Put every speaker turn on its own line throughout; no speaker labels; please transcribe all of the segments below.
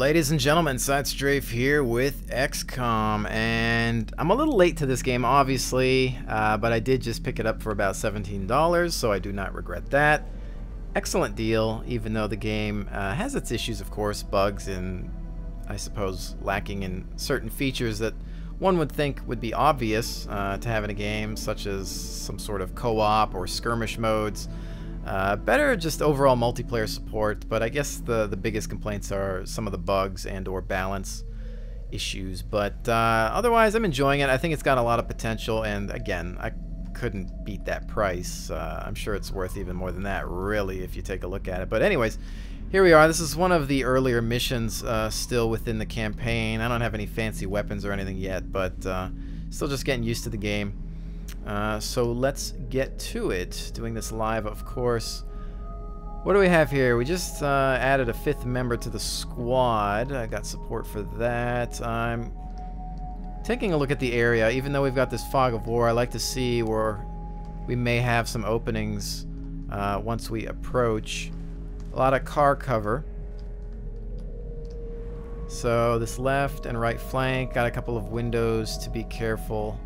Ladies and gentlemen, SideStrafe here with XCOM, and I'm a little late to this game, obviously, but I did just pick it up for about $17, so I do not regret that. Excellent deal, even though the game has its issues, of course, bugs and, I suppose, lacking in certain features that one would think would be obvious to have in a game, such as some sort of co-op or skirmish modes. Better just overall multiplayer support, but I guess the biggest complaints are some of the bugs and or balance issues. But otherwise, I'm enjoying it. I think it's got a lot of potential, and again, I couldn't beat that price. I'm sure it's worth even more than that, really, if you take a look at it. But anyways, here we are. This is one of the earlier missions still within the campaign. I don't have any fancy weapons or anything yet, but still just getting used to the game. So let's get to it. Doing this live, of course. What do we have here? We just added a 5th member to the squad. I got support for that. I'm taking a look at the area. Even though we've got this fog of war, I like to see where we may have some openings once we approach. A lot of car cover. So this left and right flank, got a couple of windows to be careful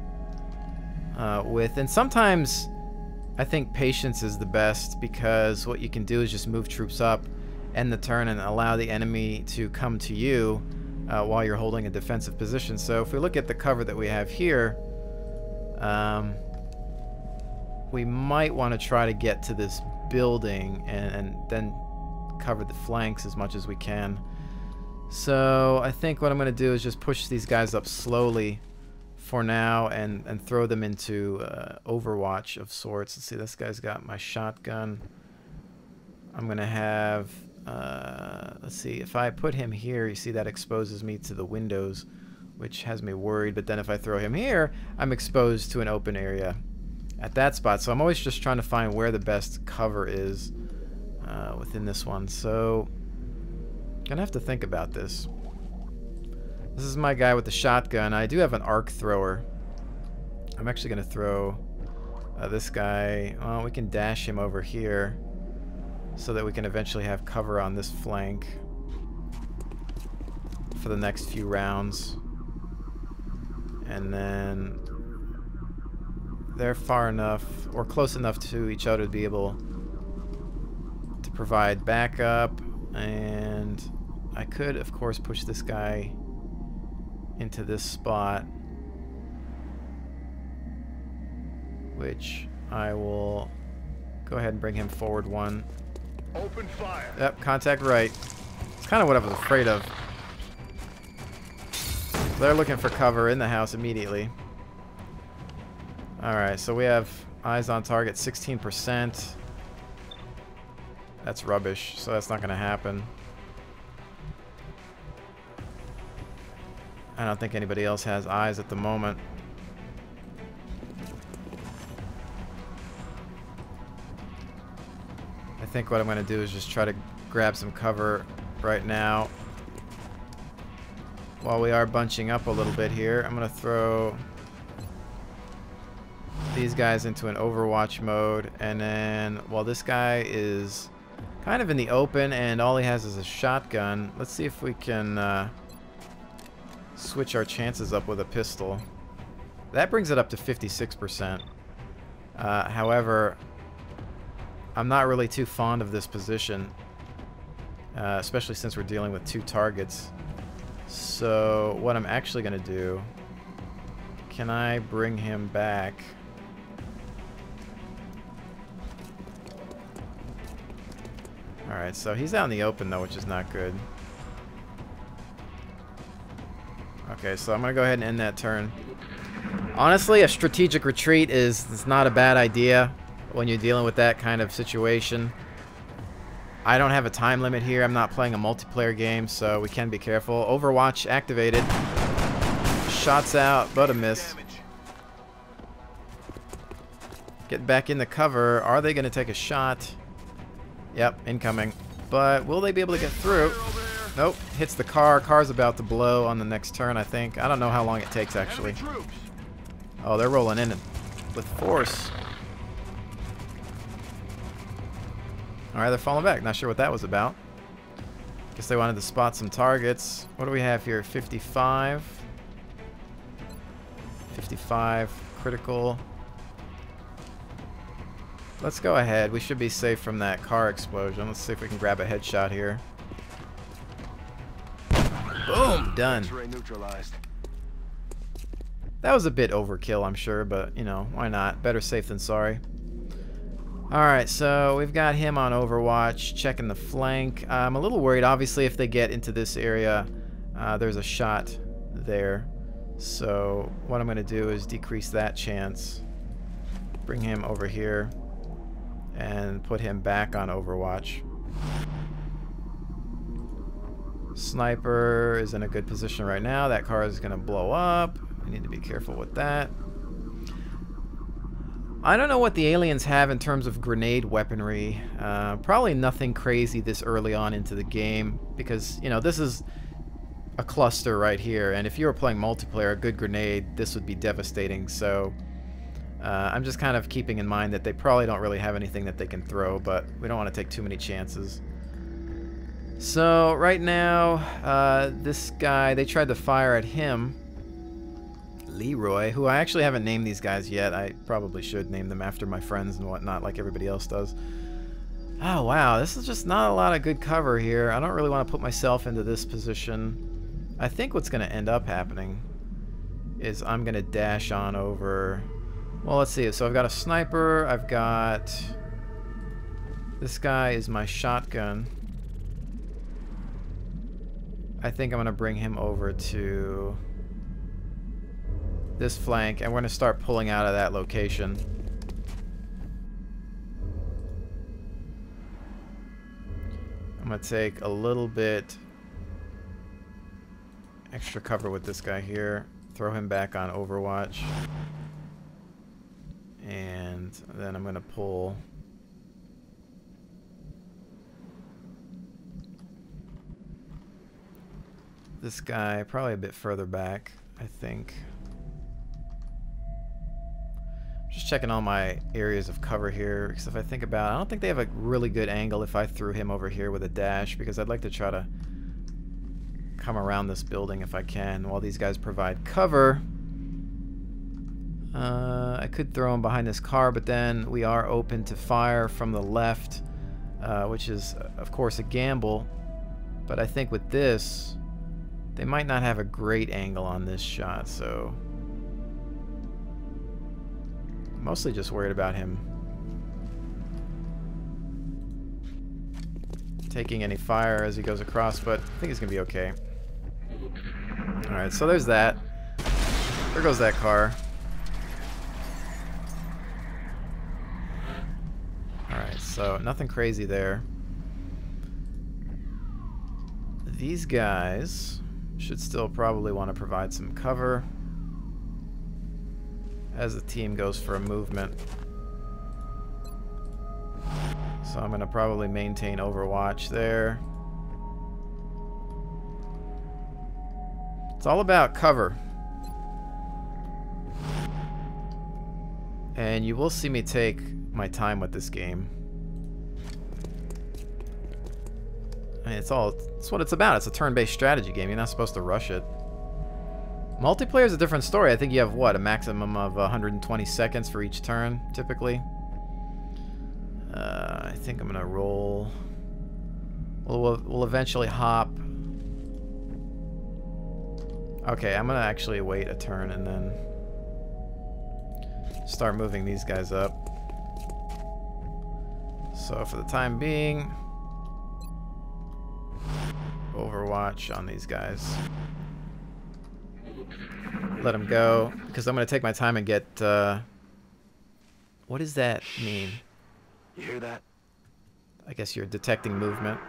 with. And sometimes I think patience is the best, because what you can do is just move troops up, end the turn, and allow the enemy to come to you while you're holding a defensive position. So if we look at the cover that we have here, we might want to try to get to this building and then cover the flanks as much as we can. So I think what I'm going to do is just push these guys up slowly for now and throw them into Overwatch of sorts. Let's see, this guy's got my shotgun. I'm gonna have let's see, if I put him here, you see that exposes me to the windows, which has me worried. But then if I throw him here, I'm exposed to an open area at that spot. So I'm always just trying to find where the best cover is within this one. So gonna have to think about this. This is my guy with the shotgun. I do have an arc thrower. I'm actually going to throw this guy. Well, we can dash him over here so that we can eventually have cover on this flank for the next few rounds. And then they're far enough or close enough to each other to be able to provide backup. And I could, of course, push this guy into this spot, which I will go ahead and bring him forward one.
Open fire.
Yep, contact right. It's kind of what I was afraid of. They're looking for cover in the house immediately. Alright, so we have eyes on target 16%. That's rubbish, so that's not going to happen. I don't think anybody else has eyes at the moment. I think what I'm going to do is just try to grab some cover right now. While we are bunching up a little bit here, I'm going to throw these guys into an Overwatch mode. And then while this guy is kind of in the open and all he has is a shotgun, let's see if we can switch our chances up with a pistol. That brings it up to 56%. However, I'm not really too fond of this position, especially since we're dealing with 2 targets. So what I'm actually going to do, can I bring him back? Alright, so he's out in the open though, which is not good. Okay, so I'm going to go ahead and end that turn. Honestly, a strategic retreat is not a bad idea when you're dealing with that kind of situation. I don't have a time limit here. I'm not playing a multiplayer game, so we can be careful. Overwatch activated. Shots out, but a miss. Get back in the cover. Are they going to take a shot? Yep, incoming. But will they be able to get through? Nope, hits the car. Car's about to blow on the next turn, I think. I don't know how long it takes, actually. Oh, they're rolling in with force. Alright, they're falling back. Not sure what that was about. Guess they wanted to spot some targets. What do we have here? 55. 55 critical. Let's go ahead. We should be safe from that car explosion. Let's see if we can grab a headshot here. Boom! Done. That was a bit overkill, I'm sure, but, you know, why not? Better safe than sorry. Alright, so we've got him on Overwatch, checking the flank. I'm a little worried, obviously, if they get into this area, there's a shot there. So what I'm going to do is decrease that chance. Bring him over here and put him back on Overwatch. Sniper is in a good position right now. That car is going to blow up. We need to be careful with that. I don't know what the aliens have in terms of grenade weaponry. Probably nothing crazy this early on into the game because, you know, this is a cluster right here, and if you were playing multiplayer, a good grenade, this would be devastating. So I'm just kind of keeping in mind that they probably don't really have anything that they can throw, but we don't want to take too many chances. So right now, this guy, they tried to fire at him, Leroy, who I actually haven't named these guys yet. I probably should name them after my friends and whatnot, like everybody else does. Oh wow, this is just not a lot of good cover here. I don't really want to put myself into this position. I think what's going to end up happening is I'm going to dash on over. Well, let's see. So I've got a sniper. I've got... This guy is my shotgun. I think I'm going to bring him over to this flank, and we're going to start pulling out of that location. I'm going to take a little bit extra cover with this guy here. Throw him back on Overwatch. And then I'm going to pull this guy probably a bit further back, I think. Just checking all my areas of cover here, because if I think about it, I don't think they have a really good angle if I threw him over here with a dash, because I'd like to try to come around this building if I can while these guys provide cover. I could throw him behind this car, but then we are open to fire from the left, which is of course a gamble, but I think with this they might not have a great angle on this shot, so mostly just worried about him taking any fire as he goes across, but I think he's gonna be okay. Alright, so there's that. There goes that car. Alright, so nothing crazy there. These guys should still probably want to provide some cover as the team goes for a movement. So I'm going to probably maintain Overwatch there. It's all about cover. And you will see me take my time with this game. I mean, it's what it's about. It's a turn-based strategy game. You're not supposed to rush it. Multiplayer is a different story. I think you have, what, a maximum of 120 seconds for each turn, typically. I think I'm going to roll. We'll eventually hop. Okay, I'm going to actually wait a turn and then start moving these guys up. So for the time being, Overwatch on these guys. Let them go, because I'm going to take my time and get... what does that mean?
You hear that?
I guess you're detecting movement.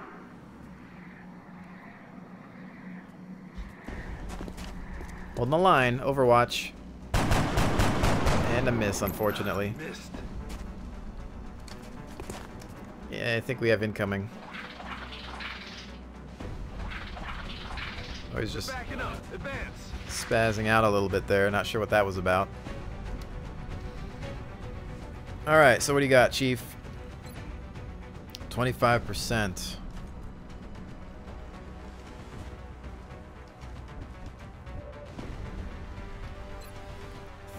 Holding the line, Overwatch. And a miss, unfortunately.
Missed.
Yeah, I think we have incoming. Oh, he's just
Backing up. Advance.
spazzing out a little bit there. Not sure what that was about. Alright, so what do you got, Chief? 25%.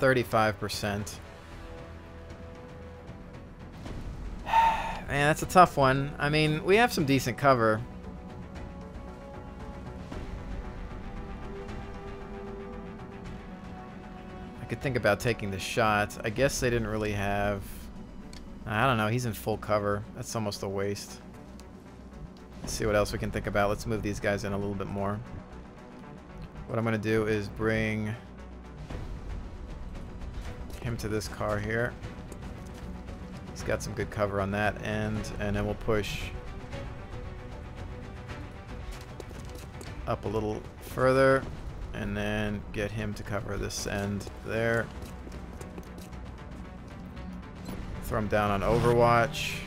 35%. Man, that's a tough one. I mean, we have some decent cover. I could think about taking the shot. I guess they didn't really have... I don't know. He's in full cover. That's almost a waste. Let's see what else we can think about. Let's move these guys in a little bit more. What I'm going to do is bring him to this car here. He's got some good cover on that end, and then we'll push up a little further and then get him to cover this end there. Throw him down on Overwatch.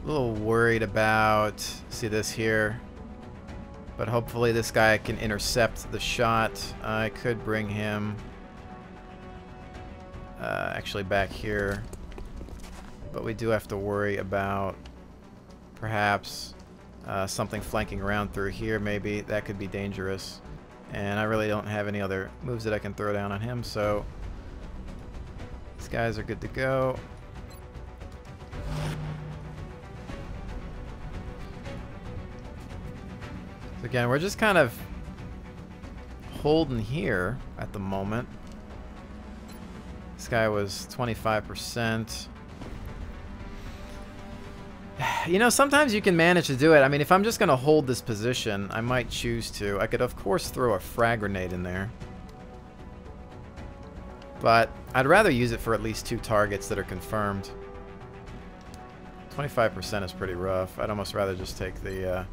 A little worried about, see this here, but hopefully this guy can intercept the shot. I could bring him actually back here, but we do have to worry about perhaps something flanking around through here. Maybe that could be dangerous, and I really don't have any other moves that I can throw down on him, so these guys are good to go. Again, we're just kind of holding here at the moment. This guy was 25%. You know, sometimes you can manage to do it. I mean, if I'm just going to hold this position, I might choose to. I could, of course, throw a frag grenade in there. But I'd rather use it for at least 2 targets that are confirmed. 25% is pretty rough. I'd almost rather just take the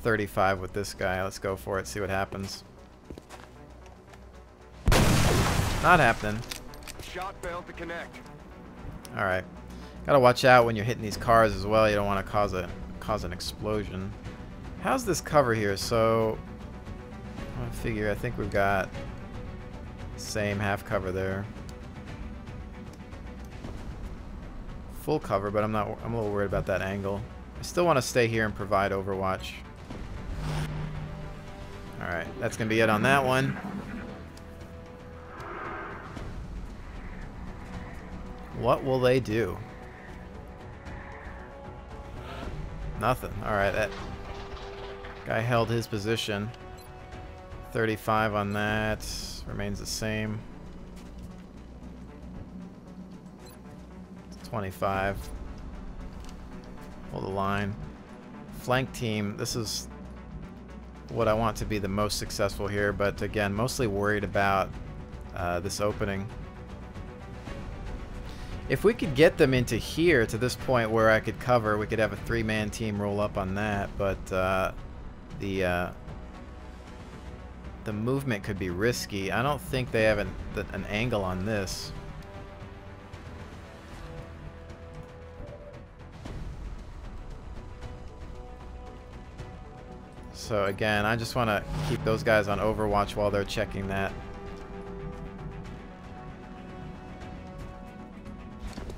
35 with this guy. Let's go for it, see what happens. Not happening.
Shot failed to connect.
Alright. Gotta watch out when you're hitting these cars as well. You don't want to cause an explosion. How's this cover here? So I figure I think we've got same half cover there. Full cover, but I'm a little worried about that angle. I still want to stay here and provide Overwatch. Alright, that's going to be it on that one. What will they do? Nothing. Alright, that guy held his position. 35 on that. Remains the same. 25. Hold the line. Flank team. This is what I want to be the most successful here, but again, mostly worried about this opening. If we could get them into here to this point where I could cover, we could have a 3-man team roll up on that, but the movement could be risky. I don't think they have an angle on this. So again, I just want to keep those guys on Overwatch while they're checking that.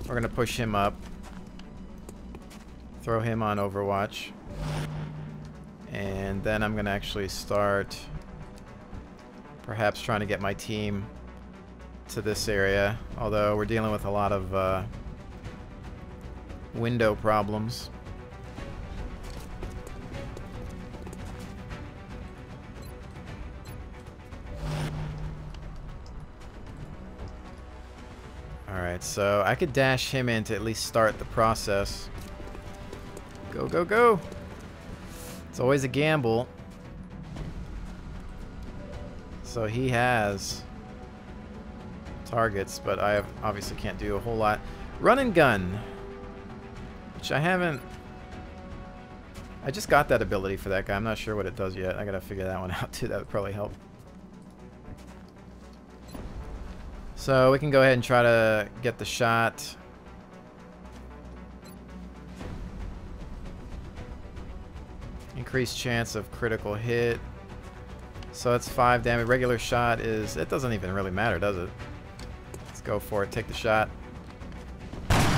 We're going to push him up. Throw him on Overwatch. And then I'm going to actually start perhaps trying to get my team to this area. Although we're dealing with a lot of window problems. Alright, so I could dash him in to at least start the process. Go, go, go! It's always a gamble. So he has targets, but I obviously can't do a whole lot. Run and gun, which I haven't... I just got that ability for that guy. I'm not sure what it does yet. I gotta figure that one out too. That would probably help. So we can go ahead and try to get the shot. Increased chance of critical hit. So it's 5 damage. Regular shot is... It doesn't even really matter, does it? Let's go for it. Take the shot.
Damn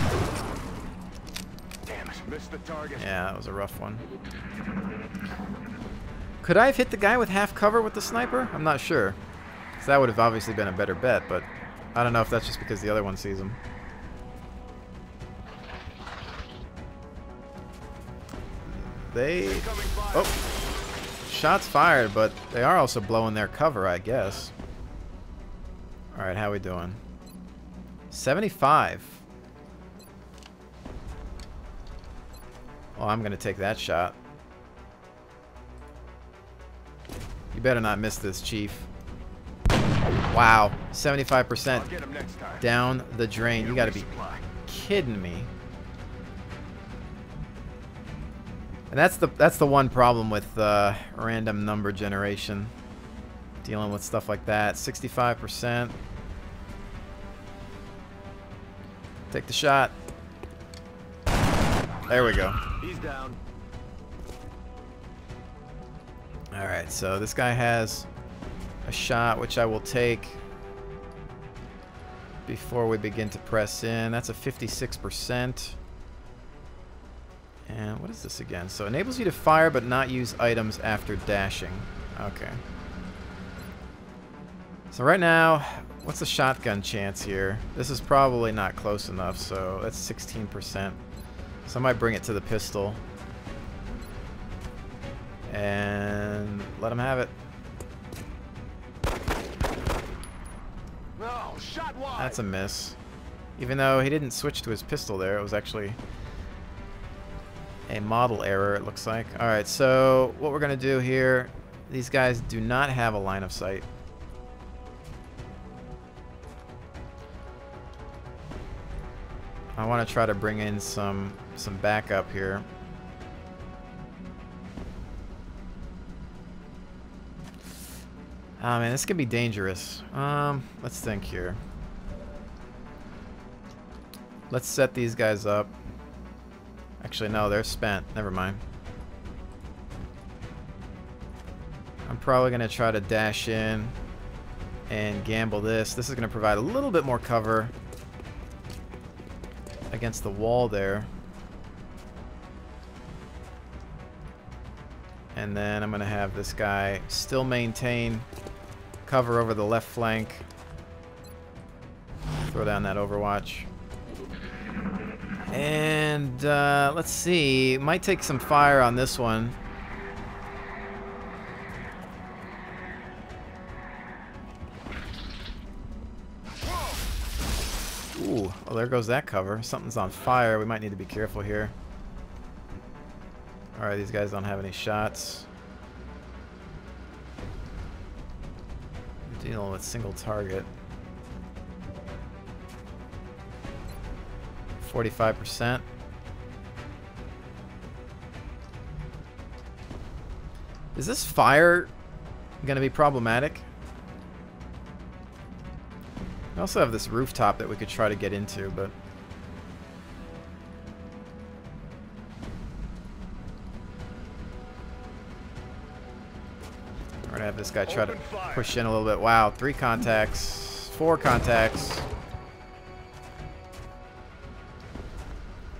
it, missed the target.
Yeah, that was a rough one. Could I have hit the guy with half cover with the sniper? I'm not sure. Because that would have obviously been a better bet, but I don't know if that's just because the other one sees him. Oh, shots fired, but they are also blowing their cover, I guess. All right, how we doing? 75. Oh, I'm gonna take that shot. You better not miss this, Chief. Wow, 75% down the drain. You gotta be kidding me. And that's the one problem with random number generation. Dealing with stuff like that. 65%. Take the shot. There we go.
He's down.
Alright, so this guy has a shot, which I will take before we begin to press in. That's a 56%. And what is this again? So enables you to fire but not use items after dashing. Okay. So right now, what's the shotgun chance here? This is probably not close enough, so that's 16%. So I might bring it to the pistol. And let him have it.
No, shot wide.
That's a miss. Even though he didn't switch to his pistol there, it was actually a model error, it looks like. Alright, so what we're going to do here, these guys do not have a line of sight. I want to try to bring in some backup here. Oh man, this could be dangerous. Let's think here. Let's set these guys up. Actually, no, they're spent. Never mind. I'm probably going to try to dash in and gamble this. This is going to provide a little bit more cover against the wall there. And then I'm going to have this guy still maintain cover over the left flank. Throw down that Overwatch. And let's see. Might take some fire on this one. Ooh, well there goes that cover. Something's on fire. We might need to be careful here. Alright, these guys don't have any shots. We're dealing with single target. 45%. Is this fire going to be problematic? We also have this rooftop that we could try to get into, but we're going to have this guy try to push in a little bit. Wow, 3 contacts, 4 contacts.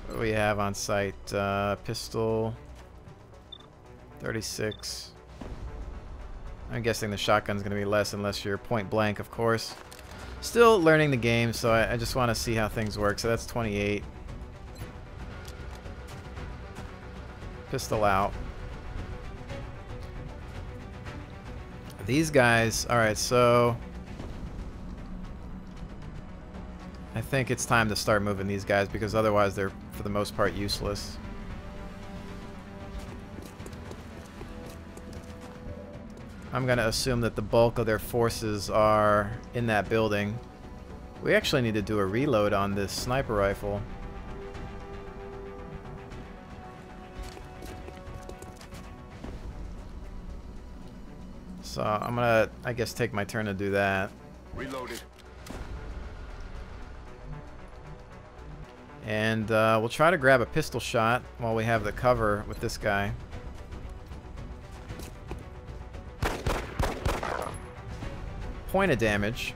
What do we have on site? Pistol, 36. I'm guessing the shotgun's going to be less unless you're point blank, of course. Still learning the game, so I just want to see how things work. So that's 28. Pistol out. These guys, alright, so I think it's time to start moving these guys because otherwise they're, for the most part, useless. I'm going to assume that the bulk of their forces are in that building. We actually need to do a reload on this sniper rifle. So I'm going to, I guess, take my turn to do that.
Reloaded.
And we'll try to grab a pistol shot while we have the cover with this guy. Point of damage.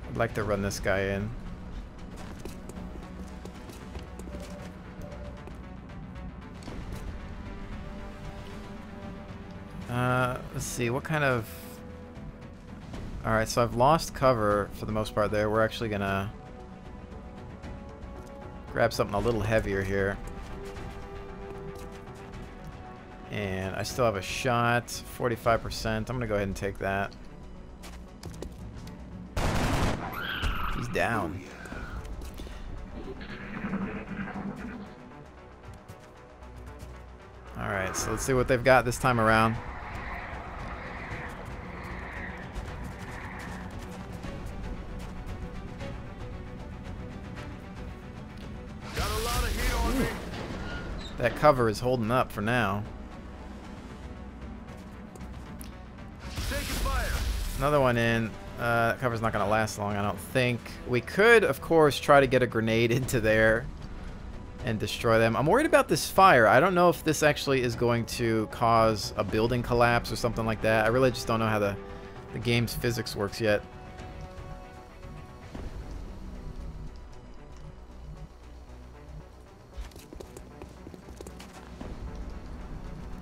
I'd like to run this guy in. Let's see, what kind of... Alright, so I've lost cover for the most part there. We're actually gonna grab something a little heavier here. And I still have a shot, 45%. I'm gonna go ahead and take that. He's down. Alright, so let's see what they've got this time around.
Got a lot of heat on me.
That cover is holding up for now.
Taking fire.
Another one in. That cover's not going to last long, I don't think. We could, of course, try to get a grenade into there and destroy them. I'm worried about this fire. I don't know if this actually is going to cause a building collapse or something like that. I really just don't know how the game's physics works yet.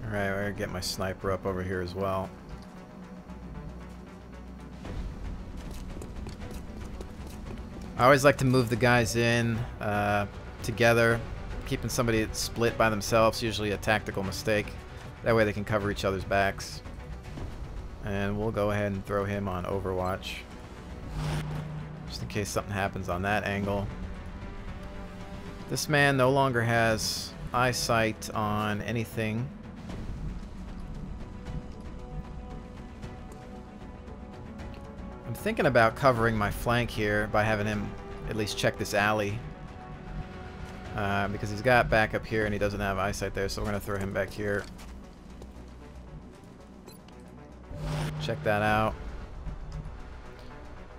Alright, I'm going to get my sniper up over here as well. I always like to move the guys in together. Keeping somebody split by themselves, usually a tactical mistake. That way they can cover each other's backs. And we'll go ahead and throw him on Overwatch. Just in case something happens on that angle. This man no longer has eyesight on anything. I'm thinking about covering my flank here by having him at least check this alley. Because he's got backup here and he doesn't have eyesight there, so we're going to throw him back here. Check that out.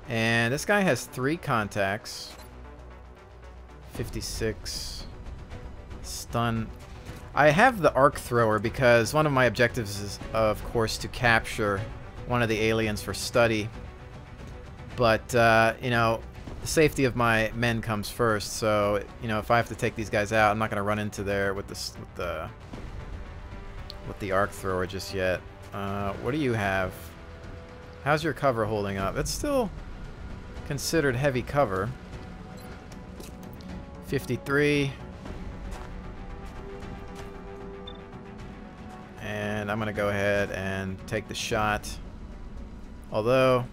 And this guy has 3 contacts. 56. Stun. I have the arc thrower because one of my objectives is, of course, to capture one of the aliens for study. But, you know, the safety of my men comes first, so, you know, if I have to take these guys out, I'm not going to run into there with the arc thrower just yet. What do you have? How's your cover holding up? It's still considered heavy cover. 53. And I'm going to go ahead and take the shot. Although,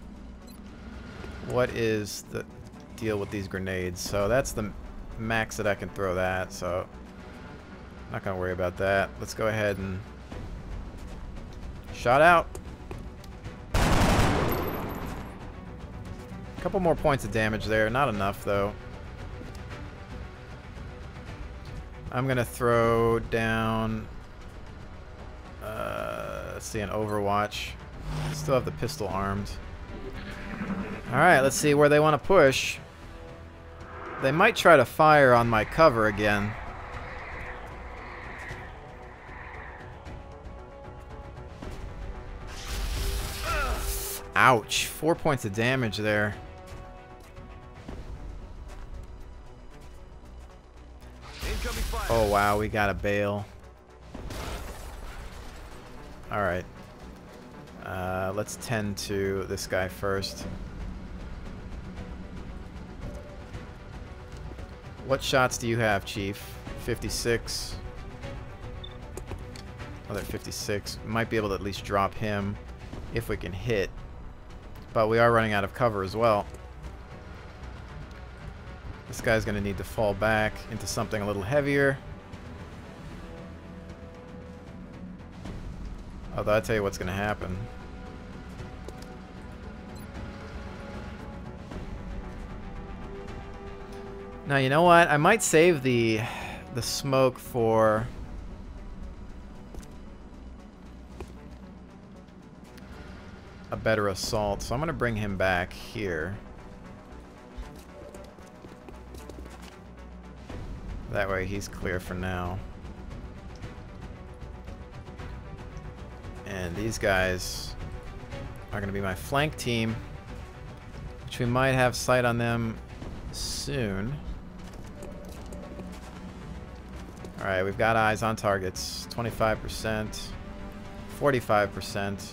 what is the deal with these grenades? So that's the max that I can throw that, so I'm not going to worry about that. Let's go ahead and shot out. A couple more points of damage there. Not enough, though. I'm going to throw down, let's see, an Overwatch. Still have the pistol armed. Alright, let's see where they want to push. They might try to fire on my cover again. Ouch. 4 points of damage there. Oh wow, we got a bail. Alright. Let's tend to this guy first. What shots do you have, Chief? 56. Another 56. Might be able to at least drop him if we can hit. But we are running out of cover as well. This guy's going to need to fall back into something a little heavier. Although I'll tell you what's going to happen. Now, you know what? I might save the smoke for a better assault. So I'm going to bring him back here. That way he's clear for now. And these guys are going to be my flank team, which we might have sight on them soon. Alright, we've got eyes on targets. 25%, 45%.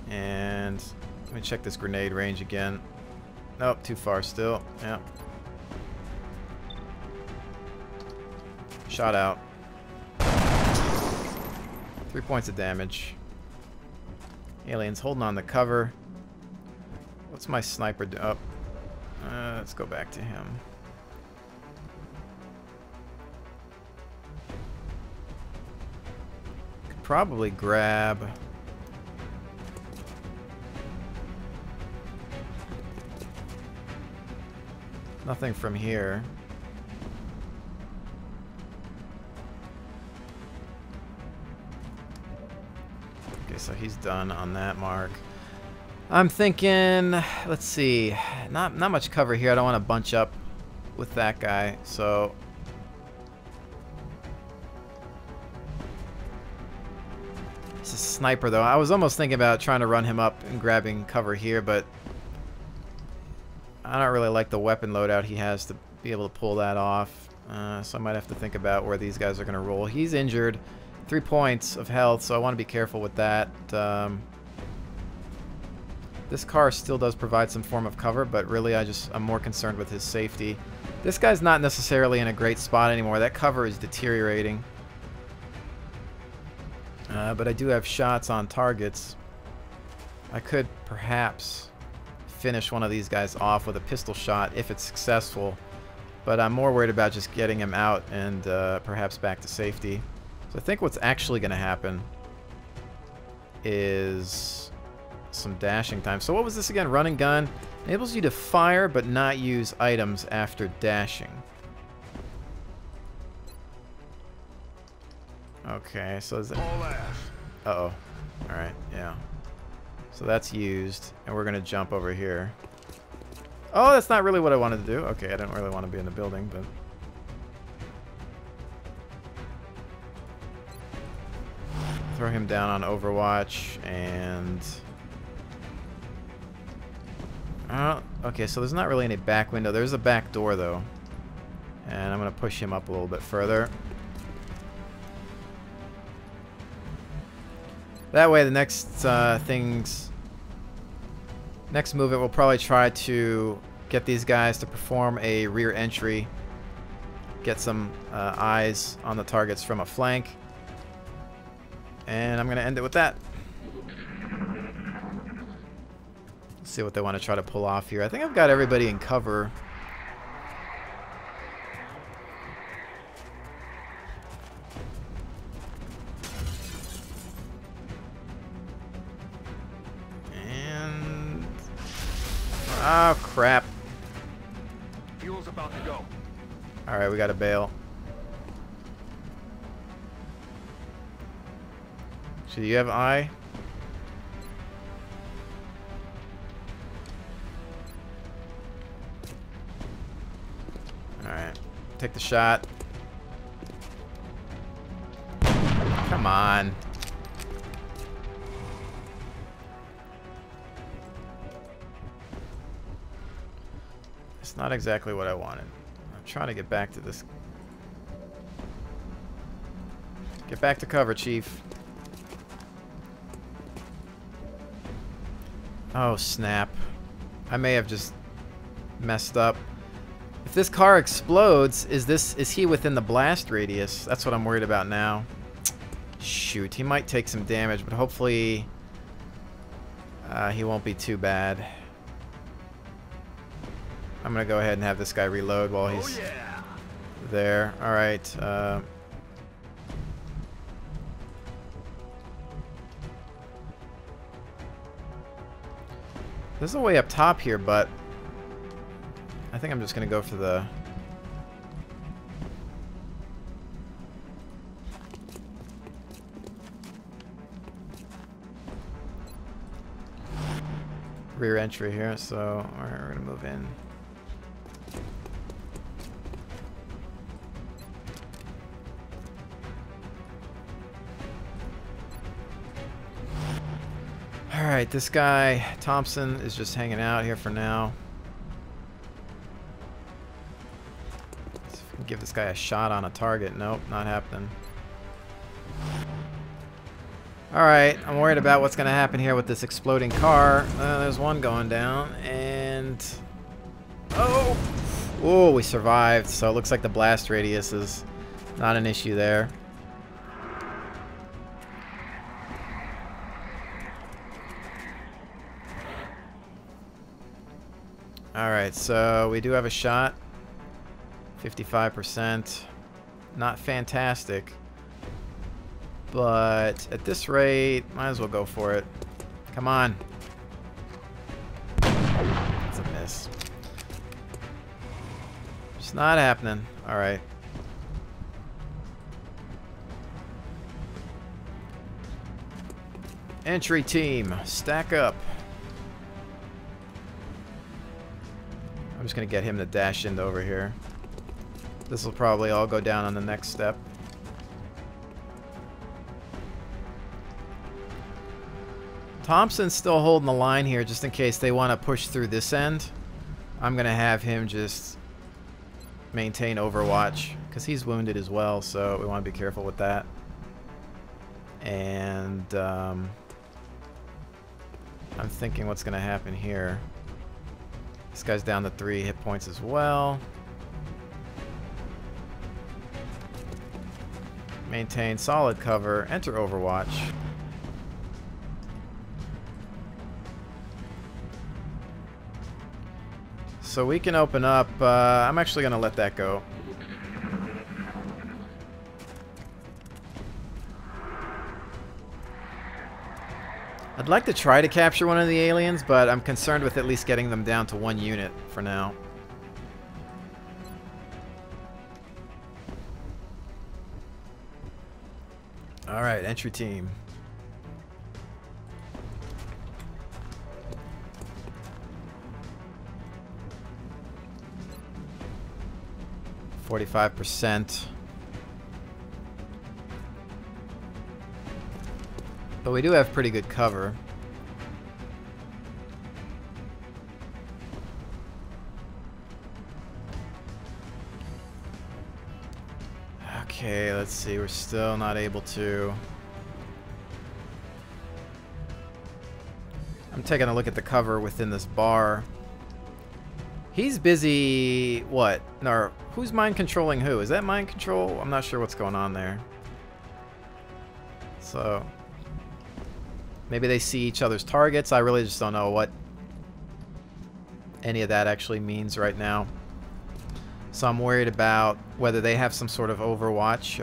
And let me check this grenade range again. Nope, too far still. Yep. Shot out. 3 points of damage. Aliens holding on the cover. What's my sniper do? Oh. Let's go back to him. Could probably grab... Nothing from here. Okay, so he's done on that mark. I'm thinking, let's see, not much cover here. I don't want to bunch up with that guy, so it's a sniper though. I was almost thinking about trying to run him up and grabbing cover here, but I don't really like the weapon loadout he has to be able to pull that off. So I might have to think about where these guys are going to roll. He's injured, 3 points of health, so I want to be careful with that. This car still does provide some form of cover, but really I'm more concerned with his safety. This guy's not necessarily in a great spot anymore. That cover is deteriorating. But I do have shots on targets. I could perhaps finish one of these guys off with a pistol shot if it's successful, but I'm more worried about just getting him out and perhaps back to safety. So I think what's actually going to happen is some dashing time. So what was this again? Run and gun enables you to fire but not use items after dashing. Okay, so is that... Uh-oh. Alright, yeah. So that's used, and we're going to jump over here. Oh, that's not really what I wanted to do. Okay, I didn't really want to be in the building, but... Throw him down on Overwatch, and... okay, so there's not really any back window. There's a back door, though. And I'm going to push him up a little bit further. That way, the next next movement, we'll probably try to get these guys to perform a rear entry. Get some eyes on the targets from a flank. And I'm going to end it with that. Let's see what they want to try to pull off here. I think I've got everybody in cover. Oh, crap.
Fuel's about to go.
Alright, we gotta bail. So you have eye? Alright. Take the shot. Come on. It's not exactly what I wanted. I'm trying to get back to this. Get back to cover, Chief. Oh, snap. I may have just messed up. If this car explodes, is he within the blast radius? That's what I'm worried about now. Shoot, he might take some damage, but hopefully he won't be too bad. I'm gonna go ahead and have this guy reload while he's there. Alright. There's a way up top here, but I think I'm just gonna go for the... rear entry here, so we're gonna move in. Alright, this guy, Thompson, is just hanging out here for now. Let's see if we can give this guy a shot on a target. Nope, not happening. Alright, I'm worried about what's going to happen here with this exploding car. There's one going down, and... Oh! Oh, we survived, so it looks like the blast radius is not an issue there. Alright, so we do have a shot. 55%. Not fantastic. But at this rate, might as well go for it. Come on. It's a miss. It's not happening. Alright. Entry team, stack up. I'm just going to get him to dash into over here. This will probably all go down on the next step. Thompson's still holding the line here just in case they want to push through this end. I'm going to have him just maintain Overwatch because he's wounded as well, so we want to be careful with that. And I'm thinking what's going to happen here. This guy's down to 3 hit points as well. Maintain solid cover. Enter Overwatch. So we can open up. I'm actually going to let that go. I'd like to try to capture one of the aliens, but I'm concerned with at least getting them down to 1 unit for now. Alright, entry team. %. But we do have pretty good cover. Okay, let's see. We're still not able to... I'm taking a look at the cover within this bar. He's busy... What? No, who's mind controlling who? Is that mind control? I'm not sure what's going on there. So... maybe they see each other's targets. I really just don't know what any of that actually means right now. So I'm worried about whether they have some sort of Overwatch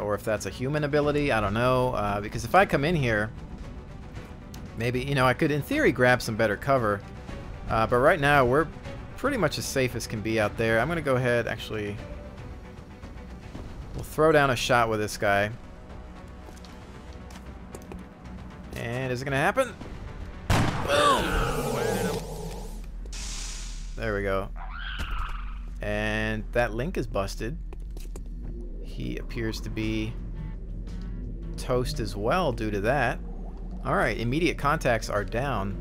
or if that's a human ability. I don't know. Because if I come in here, maybe, you know, I could in theory grab some better cover. But right now we're pretty much as safe as can be out there. I'm going to go ahead, actually, we'll throw down a shot with this guy. And is it going to happen? Boom! There we go. And that link is busted. He appears to be toast as well due to that. Alright, immediate contacts are down.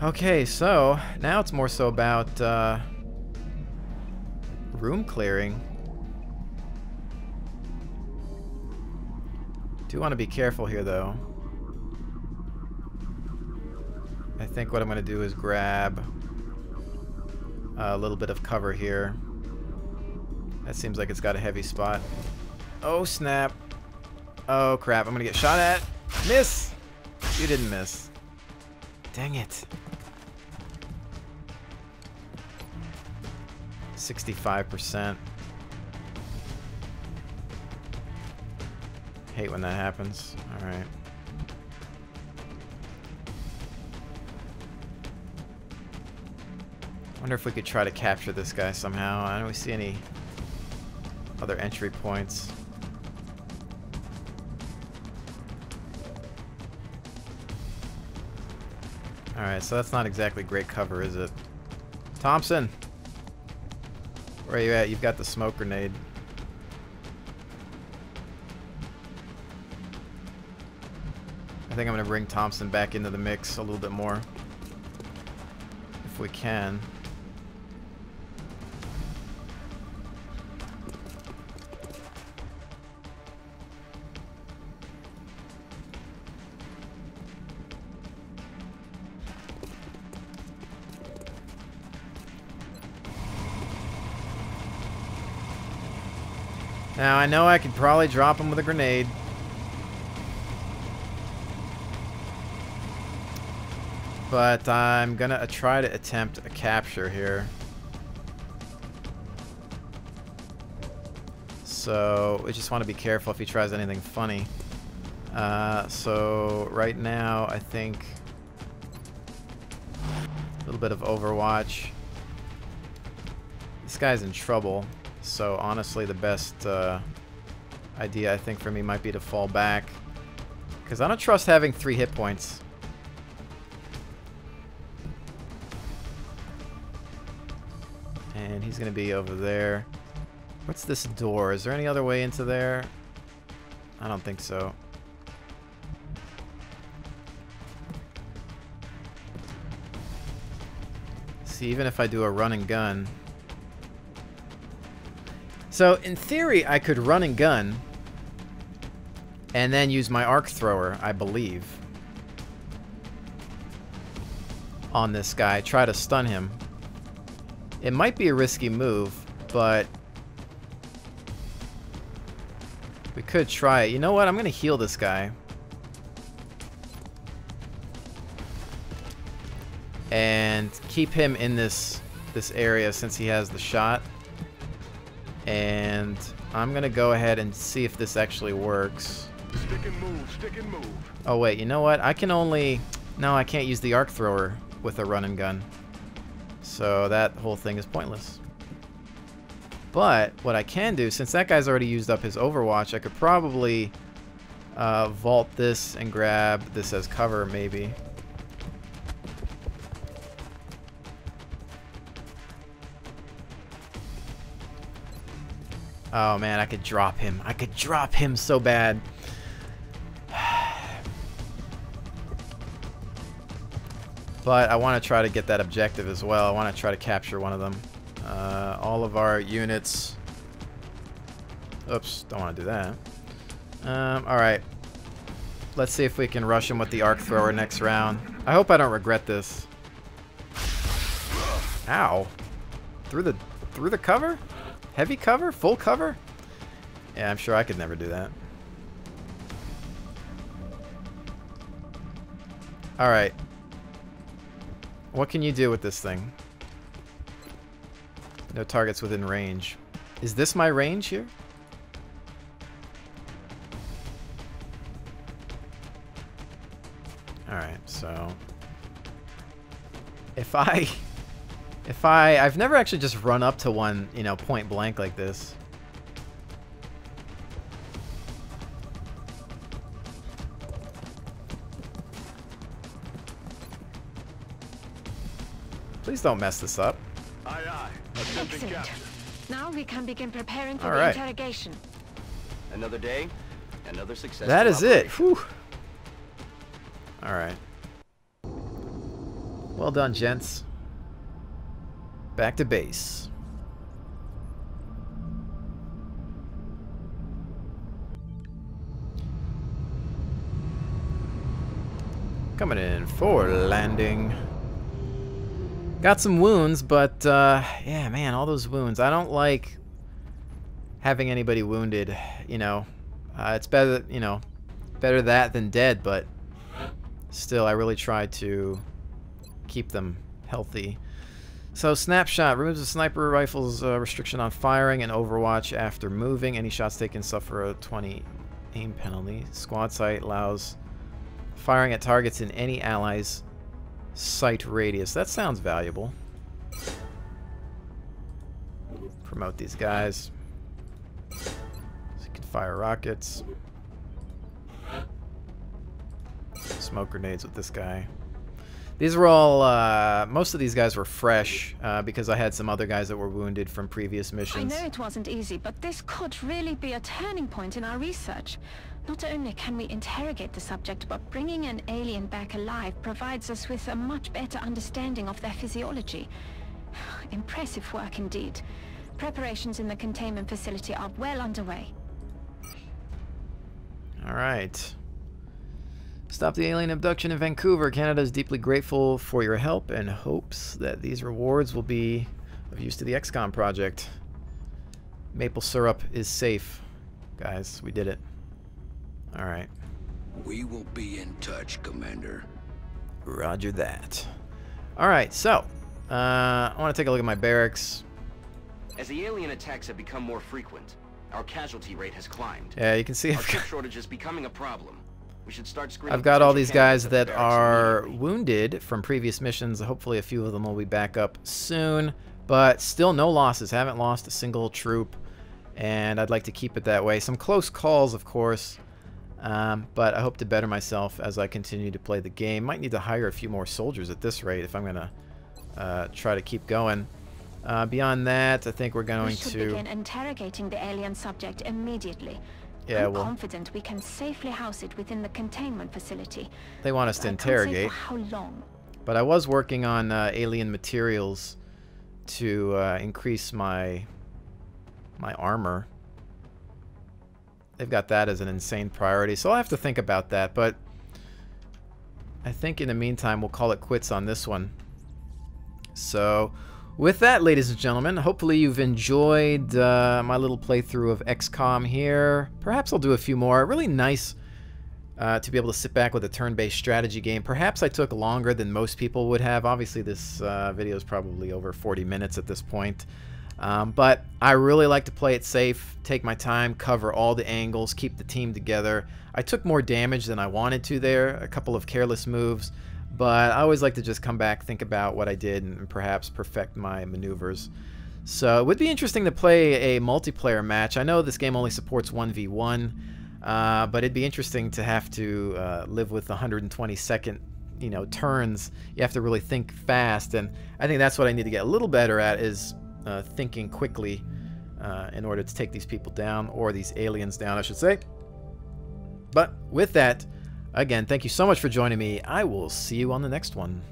Okay, so now it's more so about room clearing. Do want to be careful here, though. I think what I'm going to do is grab a little bit of cover here. That seems like it's got a heavy spot. Oh, snap. Oh, crap. I'm going to get shot at. Miss! You didn't miss. Dang it. 65%. Hate when that happens. Alright. Wonder if we could try to capture this guy somehow. I don't see any other entry points. Alright, so that's not exactly great cover, is it? Thompson! Where are you at? You've got the smoke grenade. I think I'm going to bring Thompson back into the mix a little bit more. If we can. Now, I know I could probably drop him with a grenade. But I'm gonna try to attempt a capture here. So, we just want to be careful if he tries anything funny. So, right now, I think a little bit of Overwatch. This guy's in trouble. So, honestly, the best idea, I think, for me might be to fall back. Because I don't trust having 3 hit points. And he's going to be over there. What's this door? Is there any other way into there? I don't think so. See, even if I do a run and gun. So, in theory, I could run and gun and then use my arc thrower, I believe, on this guy. Try to stun him. It might be a risky move, but we could try it. You know what? I'm going to heal this guy. And keep him in this area since he has the shot. And I'm going to go ahead and see if this actually works.
Stick and move, stick and move.
Oh, wait. You know what? I can only... No, I can't use the arc thrower with a run and gun. So that whole thing is pointless. But what I can do, since that guy's already used up his Overwatch, I could probably vault this and grab this as cover, maybe. Oh man, I could drop him. I could drop him so bad. But I want to try to get that objective as well. I want to try to capture one of them. All of our units. Oops, don't want to do that. Alright. Let's see if we can rush him with the arc thrower next round. I hope I don't regret this. Ow. Through the cover? Heavy cover? Full cover? Yeah, I'm sure I could never do that. Alright. What can you do with this thing? No targets within range. Is this my range here? Alright, so... I've never actually just run up to one, you know, point blank like this. Please don't mess this up.
Aye, aye.
Excellent. Now we can begin preparing for
All
the
right.
interrogation.
Another day, another success.
That is it. Whew. All right. Well done, gents. Back to base. Coming in for landing. Got some wounds, but yeah, man, all those wounds. I don't like having anybody wounded, you know. It's better, you know, better that than dead, but still, I really try to keep them healthy. So, snapshot removes the sniper rifle's restriction on firing and Overwatch after moving. Any shots taken suffer a 20 aim penalty. Squad sight allows firing at targets in any allies' sight radius. That sounds valuable. Promote these guys. So you can fire rockets. Smoke grenades with this guy. These were all, most of these guys were fresh because I had some other guys that were wounded from previous missions.
I know it wasn't easy, but this could really be a turning point in our research. Not only can we interrogate the subject, but bringing an alien back alive provides us with a much better understanding of their physiology. Impressive work indeed. Preparations in the containment facility are well underway.
All right. Stop the alien abduction in Vancouver. Canada is deeply grateful for your help and hopes that these rewards will be of use to the XCOM project. Maple syrup is safe. guys. We did it. Alright.
We will be in touch, Commander.
Roger that. Alright, so I want to take a look at my barracks.
As the alien attacks have become more frequent, our casualty rate has climbed.
Yeah, you can see
Our chip shortage is becoming a problem. We should start screening.
I've got all these
potential
guys
candidates
that
at the barracks
are
immediately.
wounded from previous missions. Hopefully a few of them will be back up soon. But still no losses. Haven't lost a single troop. And I'd like to keep it that way. Some close calls, of course. But I hope to better myself as I continue to play the game. Might need to hire a few more soldiers at this rate if I'm going to try to keep going. Beyond that, I think we're going
We should
to...
begin interrogating the alien subject immediately.
Yeah,
I'm
well,
confident we can safely house it within the containment facility.
they want us to
I can't say for
interrogate.
how long?
But I was working on alien materials to increase my armor. They've got that as an insane priority, so I'll have to think about that. But I think in the meantime, we'll call it quits on this one. So with that, ladies and gentlemen, hopefully you've enjoyed my little playthrough of XCOM here. Perhaps I'll do a few more. Really nice to be able to sit back with a turn-based strategy game. Perhaps I took longer than most people would have. Obviously, this video is probably over 40 minutes at this point. But I really like to play it safe, take my time, cover all the angles, keep the team together. I took more damage than I wanted to there, a couple of careless moves. But I always like to just come back, think about what I did, and perhaps perfect my maneuvers. So it would be interesting to play a multiplayer match. I know this game only supports 1v1, but it'd be interesting to have to live with 120-second, turns. You have to really think fast, and I think that's what I need to get a little better at, is thinking quickly in order to take these people down, or these aliens down, I should say. But with that, again, thank you so much for joining me. I will see you on the next one.